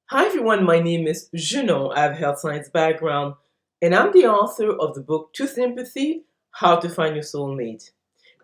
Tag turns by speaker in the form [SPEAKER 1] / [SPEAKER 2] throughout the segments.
[SPEAKER 1] Hi everyone, my name is Junon. I have a health science background, and I'm the author of the book Truth and Empathy: How to Find Your Soulmate.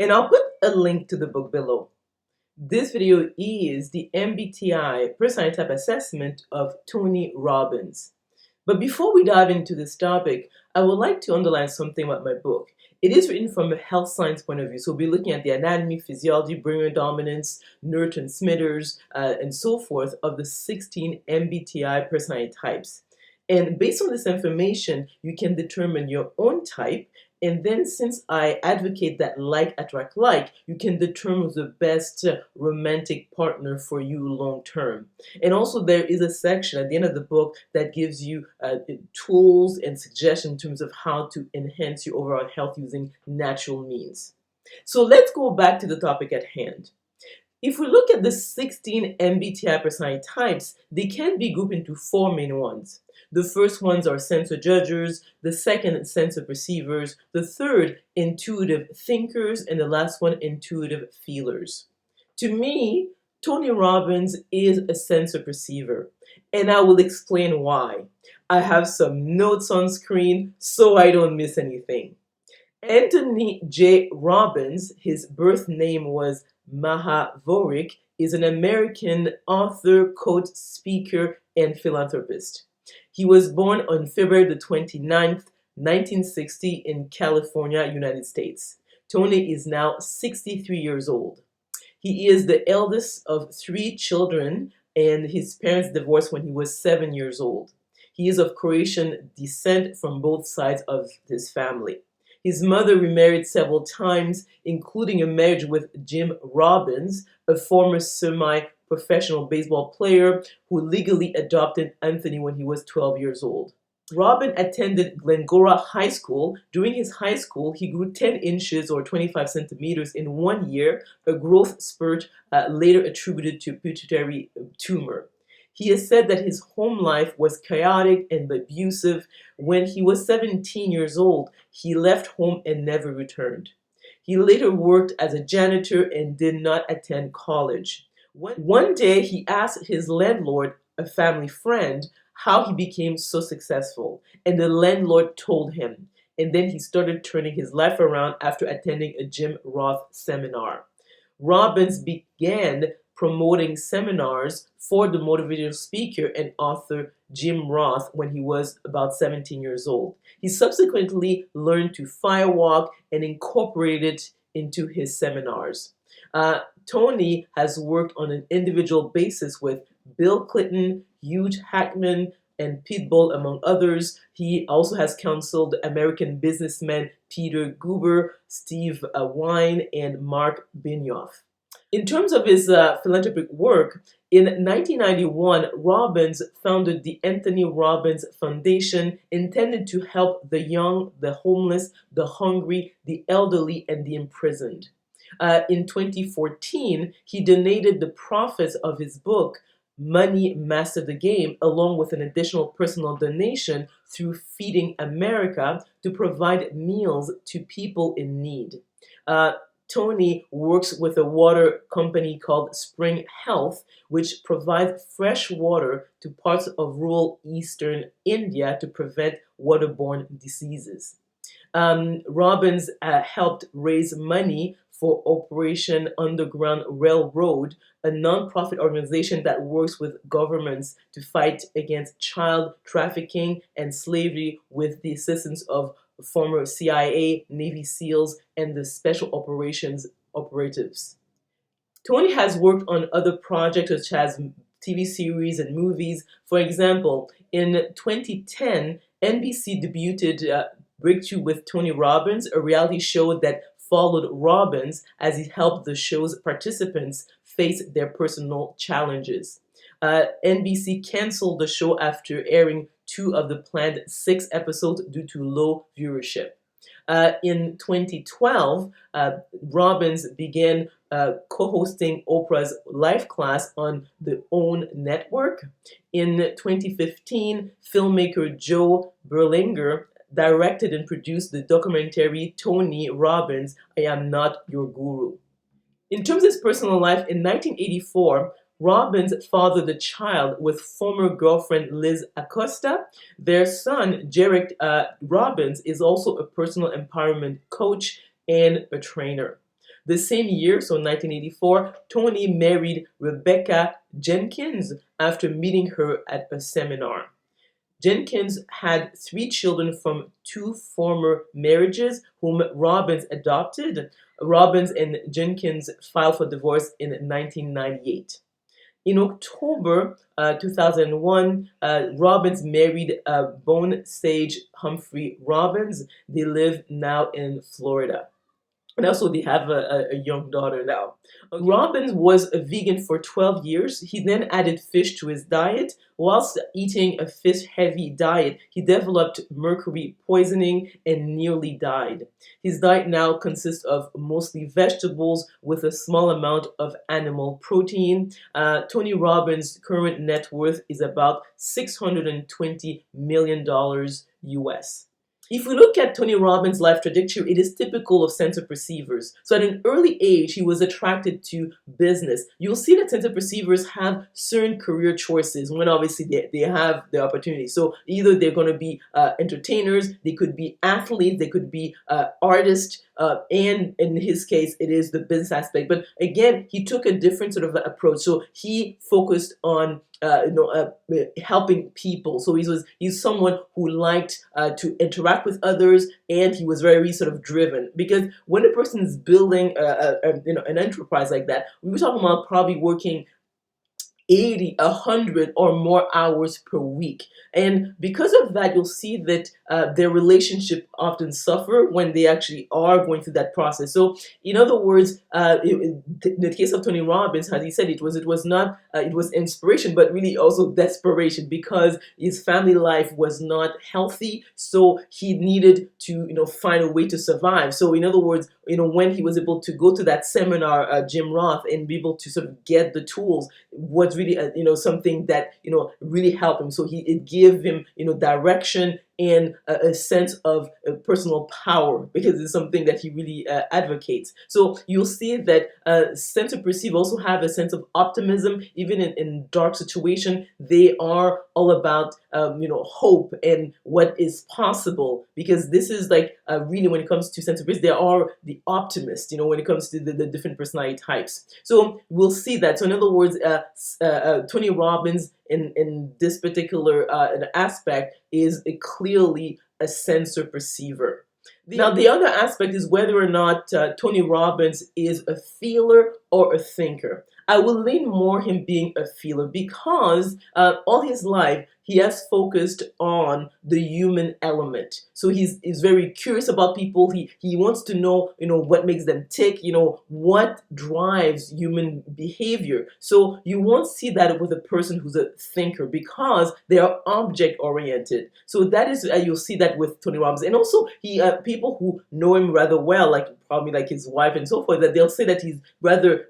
[SPEAKER 1] And I'll put a link to the book below. This video is the MBTI personality type assessment of Tony Robbins. But before we dive into this topic, I would like to underline something about my book. It is written from a health science point of view, so we'll be looking at the anatomy, physiology, brain dominance, neurotransmitters, and so forth of the 16 MBTI personality types. And based on this information, you can determine your own type. And then, since I advocate that like attract like, you can determine the best romantic partner for you long term. And also, there is a section at the end of the book that gives you tools and suggestions in terms of how to enhance your overall health using natural means. So let's go back to the topic at hand. If we look at the 16 MBTI personality types, they can be grouped into four main ones. The first ones are sensor judgers, the second sensor perceivers, the third intuitive thinkers, and the last one intuitive feelers. To me, Tony Robbins is a sensor perceiver, and I will explain why. I have some notes on screen so I don't miss anything. Anthony J. Robbins, his birth name was Mahavorik, is an American author, coach, speaker, and philanthropist. He was born on February the 29th, 1960 in California, United States. Tony is now 63 years old. He is the eldest of three children, and his parents divorced when he was 7 years old. He is of Croatian descent from both sides of his family. His mother remarried several times, including a marriage with Jim Robbins, a former semi-professional baseball player who legally adopted Anthony when he was 12 years old. Robin attended Glengora High School. During his high school, he grew 10 inches or 25 centimeters in 1 year, a growth spurt later attributed to pituitary tumor. He has said that his home life was chaotic and abusive. When he was 17 years old, he left home and never returned. He later worked as a janitor and did not attend college. One day, he asked his landlord, a family friend, how he became so successful, and the landlord told him. And then he started turning his life around after attending a Jim Roth seminar. Robbins began promoting seminars for the motivational speaker and author Jim Roth when he was about 17 years old. He subsequently learned to firewalk and incorporated it into his seminars. Tony has worked on an individual basis with Bill Clinton, Hugh Jackman, and Pitbull, among others. He also has counseled American businessmen Peter Guber, Steve Wine, and Mark Benioff. In terms of his philanthropic work, in 1991, Robbins founded the Anthony Robbins Foundation, intended to help the young, the homeless, the hungry, the elderly, and the imprisoned. In 2014, he donated the profits of his book, Money Mastered the Game, along with an additional personal donation through Feeding America to provide meals to people in need. Tony works with a water company called Spring Health, which provides fresh water to parts of rural eastern India to prevent waterborne diseases. Robbins helped raise money for Operation Underground Railroad, a nonprofit organization that works with governments to fight against child trafficking and slavery with the assistance of former CIA, Navy SEALs, and the Special Operations operatives. Tony has worked on other projects such as TV series and movies. For example, in 2010, NBC debuted Breakthrough with Tony Robbins, a reality show that followed Robbins as he helped the show's participants face their personal challenges. NBC canceled the show after airing 2 of the planned 6 episodes due to low viewership. In 2012, Robbins began co-hosting Oprah's Life Class on the OWN network. In 2015, filmmaker Joe Berlinger directed and produced the documentary Tony Robbins, I Am Not Your Guru. In terms of his personal life, in 1984, Robbins fathered a child with former girlfriend Liz Acosta. Their son, Jarek Robbins, is also a personal empowerment coach and a trainer. The same year, so 1984, Tony married Rebecca Jenkins after meeting her at a seminar. Jenkins had 3 children from 2 former marriages whom Robbins adopted. Robbins and Jenkins filed for divorce in 1998. In October 2001, Robbins married Bone Sage Humphrey Robbins. They live now in Florida. And also, they have a young daughter now. Okay. Robbins was a vegan for 12 years. He then added fish to his diet. Whilst eating a fish-heavy diet, he developed mercury poisoning and nearly died. His diet now consists of mostly vegetables with a small amount of animal protein. Tony Robbins' current net worth is about $620 million US. If we look at Tony Robbins' life trajectory, it is typical of center perceivers. So at an early age, he was attracted to business. You'll see that center perceivers have certain career choices when obviously they have the opportunity. So either they're going to be entertainers, they could be athletes, they could be artists, and in his case, it is the business aspect. But again, he took a different sort of approach. So he focused on helping people. So he's someone who liked to interact with others, and he was very sort of driven. Because when a person is building an enterprise like that, we were talking about probably working 80, 100 or more hours per week. And because of that, you'll see that their relationship often suffer when they actually are going through that process. So in other words, in the case of Tony Robbins, as he said, it was inspiration, but really also desperation, because his family life was not healthy. So he needed to, find a way to survive. So in other words, when he was able to go to that seminar, Jim Roth, and be able to sort of get the tools, was really, something that, really helped him. So it gave him, direction and a sense of personal power, because it's something that he really advocates. So you'll see that center perceive also have a sense of optimism. Even in dark situation, they are all about hope and what is possible, because this is like really, when it comes to center perceive, they are the optimists, when it comes to the different personality types. So we'll see that. So in other words, Tony Robbins in this particular aspect is clearly a sensor perceiver. Now, the other aspect is whether or not Tony Robbins is a feeler or a thinker. I will lean more him being a feeler, because all his life he has focused on the human element. So he's very curious about people. He wants to know, what makes them tick, what drives human behavior. So you won't see that with a person who's a thinker, because they are object oriented. So that is you'll see that with Tony Robbins. And also people who know him rather well, like probably like his wife and so forth, that they'll say that he's rather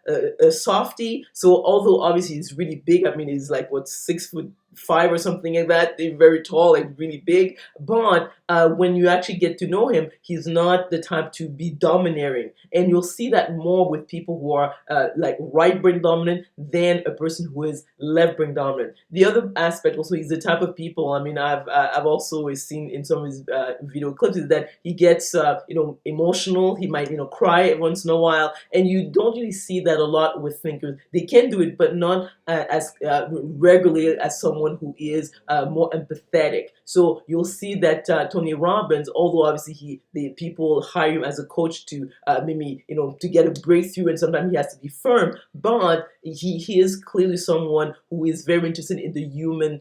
[SPEAKER 1] a softie. So although obviously he's really big, I mean he's like 6'5" or something like that. They're very tall, like really big. But when you actually get to know him, he's not the type to be domineering. And you'll see that more with people who are like right brain dominant than a person who is left brain dominant. The other aspect also is the type of people. I mean, I've also seen in some of his video clips is that he gets emotional. He might cry once in a while, and you don't really see that a lot with thinkers. They can do it, but not as regularly as someone who is more empathetic. So you'll see that Tony Robbins, although obviously the people hire him as a coach to maybe to get a breakthrough, and sometimes he has to be firm, but he is clearly someone who is very interested in the human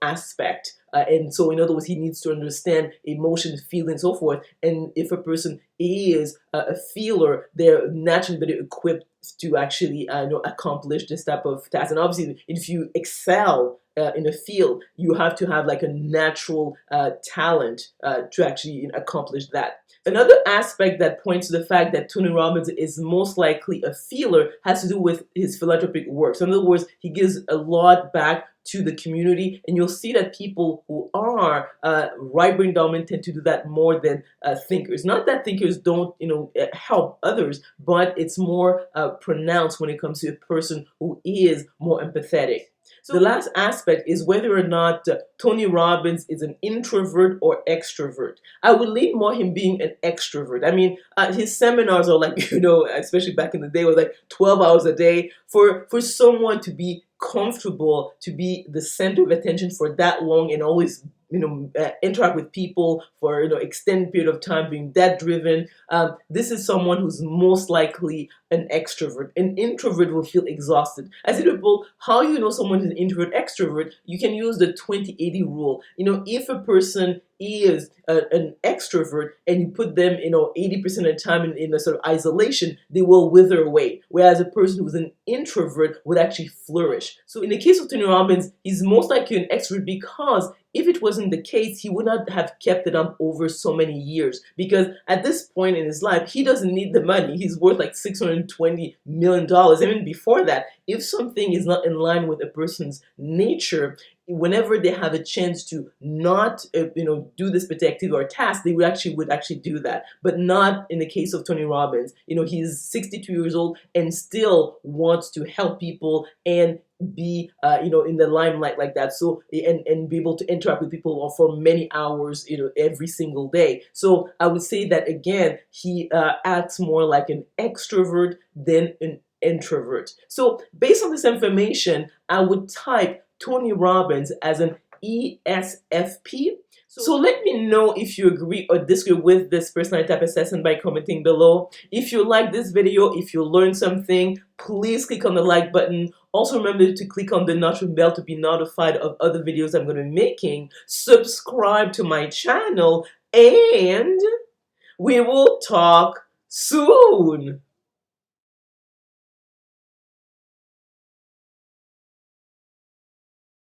[SPEAKER 1] aspect. And so, in other words, he needs to understand emotions, feelings, and so forth. And if a person is a feeler, they're naturally better equipped to actually accomplish this type of task. And obviously, if you excel in a field, you have to have like a natural talent to actually accomplish that. Another aspect that points to the fact that Tony Robbins is most likely a feeler has to do with his philanthropic work. So in other words, he gives a lot back to the community, and you'll see that people who are right brain dominant tend to do that more than thinkers. Not that thinkers don't, help others, but it's more pronounced when it comes to a person who is more empathetic. So the last aspect is whether or not Tony Robbins is an introvert or extrovert. I would lean more him being an extrovert. I mean, his seminars are like, especially back in the day, was like 12 hours a day. For someone to be comfortable, to be the center of attention for that long and always interact with people for extended period of time, being that driven. This is someone who's most likely an extrovert. An introvert will feel exhausted. I say to people, how you know someone is an introvert, extrovert? You can use the 20-80 rule. If a person is an extrovert and you put them 80% of the time in a sort of isolation, they will wither away, whereas a person who's an introvert would actually flourish. So in the case of Tony Robbins, he's most likely an extrovert, because if it wasn't the case, he would not have kept it up over so many years, because at this point in his life, he doesn't need the money. He's worth like $620 million. Even before that, if something is not in line with a person's nature, whenever they have a chance to not do this particular activity or task, they would actually do that. But not in the case of Tony Robbins. He's 62 years old and still wants to help people and be in the limelight like that, so and be able to interact with people for many hours every single day. So I would say that again, he acts more like an extrovert than an introvert. So based on this information, I would type Tony Robbins as an ESFP. So let me know if you agree or disagree with this personality type assessment by commenting below. If you like this video, if you learned something, please click on the like button. Also remember to click on the notification bell to be notified of other videos I'm going to be making. Subscribe to my channel, and we will talk soon.